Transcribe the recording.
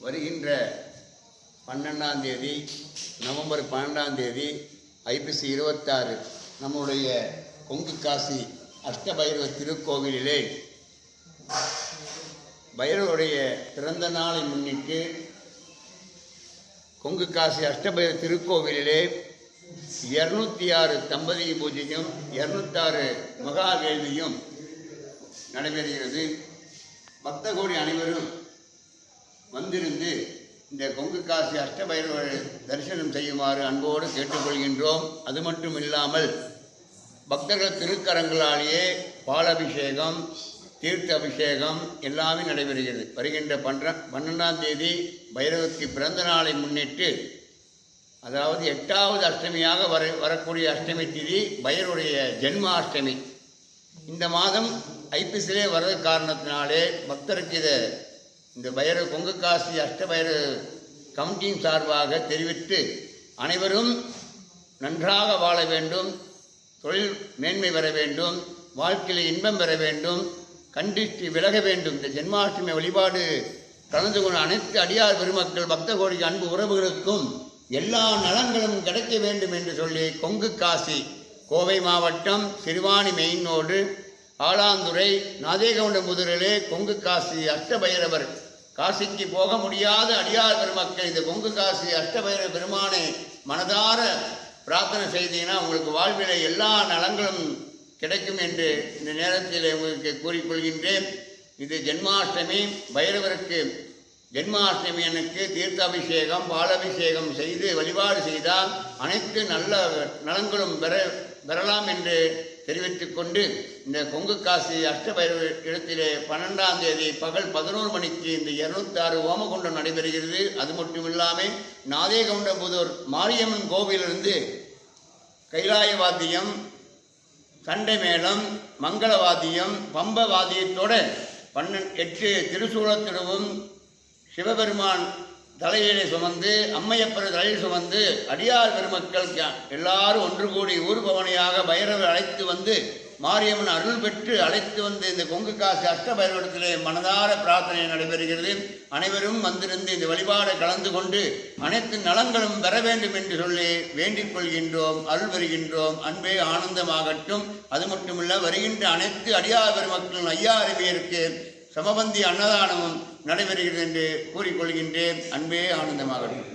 வருகின்ற 12ஆம் தேதி நவம்பர் 12ஆம் தேதி ஐப்பசி 26 நம்முடைய கொங்கு காசி அஷ்டபைரவ திருக்கோவிலிலே பைரவருடைய பிறந்த நாளை முன்னிட்டு கொங்கு காசி அஷ்டபைரவ திருக்கோவிலிலே 206 தம்பதி பூஜையும் 206 மகா வேள்வியும் நடைபெறுகிறது. பக்த கோடி அனைவரும் வந்திருந்து இந்த கொங்கு காசி அஷ்டபைரவர் தரிசனம் செய்யுமாறு அன்போடு கேட்டுக்கொள்கின்றோம். அது மட்டும் இல்லாமல் பக்தர்கள் திருக்கரங்களாலேயே பாலாபிஷேகம், தீர்த்த அபிஷேகம் எல்லாமே நடைபெறுகிறது. வருகின்ற 12ஆம் தேதி பைரவருக்கு பிறந்த நாளை முன்னிட்டு, அதாவது 8வது அஷ்டமியாக வரக்கூடிய அஷ்டமி திதி பைரவருடைய ஜென்மாஷ்டமி. இந்த மாதம் ஐப்பசிலே வர்றது காரணத்தினாலே பக்தருக்கு இந்த பைரவ கொங்கு காசி அஷ்டபைரவ கமிட்டியின் சார்பாக தெரிவித்து அனைவரும் நன்றாக வாழ வேண்டும், தொழில் மேன்மை பெற வேண்டும், வாழ்க்கையில் இன்பம் பெற வேண்டும், கண்டிஷ்டி விலக வேண்டும். இந்த ஜென்மாஷ்டமி வழிபாடு கலந்து கொண்ட அனைத்து அடியார் பெருமக்கள் பக்த கோடிக்கு அன்பு உறவுகளுக்கும் எல்லா நலன்களும் கிடைக்க வேண்டும் என்று சொல்லி கொங்கு காசி கோவை மாவட்டம் சிறுவாணி மெயினோடு ஆலாந்துறை நாதேகவுண்டமுதூரிலே கொங்கு காசி அஷ்டபைரவர் காசிக்கு போக முடியாத அடியார் பெருமக்கள் இந்த கொங்கு காசி அஷ்டபைரவ பெருமானை மனதார பிரார்த்தனை செய்தீங்கன்னா உங்களுக்கு வாழ்விலே எல்லா நலங்களும் கிடைக்கும் என்று இந்த நேரத்தில் உங்களுக்கு கூறிக்கொள்கின்றேன். இது ஜென்மாஷ்டமி. பைரவருக்கு ஜென்மாஷ்டமி அன்னைக்கு தீர்த்தாபிஷேகம், பாலாபிஷேகம் செய்து வழிபாடு செய்தால் அனைத்து நல்ல நலங்களும் பெறலாம் என்று தெரிவித்துக் கொண்டு இந்த கொங்கு காசி அஷ்டபைரவ இடத்திலே 12ஆம் தேதி பகல் 11 மணிக்கு இந்த 206 ஓமகுண்டம் நடைபெறுகிறது. அது மட்டும் இல்லாமல் நாதேகவுண்டமுதூர் மாரியம்மன் கோவிலிருந்து கைலாய வாத்தியம், சண்டை மேளம், மங்கள வாத்தியம், பம்ப வாத்தியத்தோட 8 திருசூலத்திடவும் சிவபெருமான் தலையிலே சுமந்து, அம்மையப்பர் தலையில் சுமந்து அடியார் பெருமக்கள் எல்லாரும் ஒன்று கூடி ஊர்பவனையாக பைரவர் அழைத்து வந்து மாரியம்மன் அருள் பெற்று அழைத்து வந்து இந்த கொங்கு காசி அஷ்டபைரவத்திலே மனதார பிரார்த்தனை நடைபெறுகிறது. அனைவரும் வந்திருந்து இந்த வழிபாடை கலந்து கொண்டு அனைத்து நலங்களும் பெற வேண்டும் என்று சொல்லி வேண்டிக் கொள்கின்றோம், அருள் பெறுகின்றோம். அன்பே ஆனந்தமாகட்டும். அது மட்டுமில்ல, வருகின்ற அனைத்து அடியார் பெருமக்களும் ஐயா அறிவியருக்கு சமபந்தி அன்னதானமும் நடைபெறுகிறது என்று கூறிக்கொள்கின்றேன். அன்பே ஆனந்தமாகட்டும்.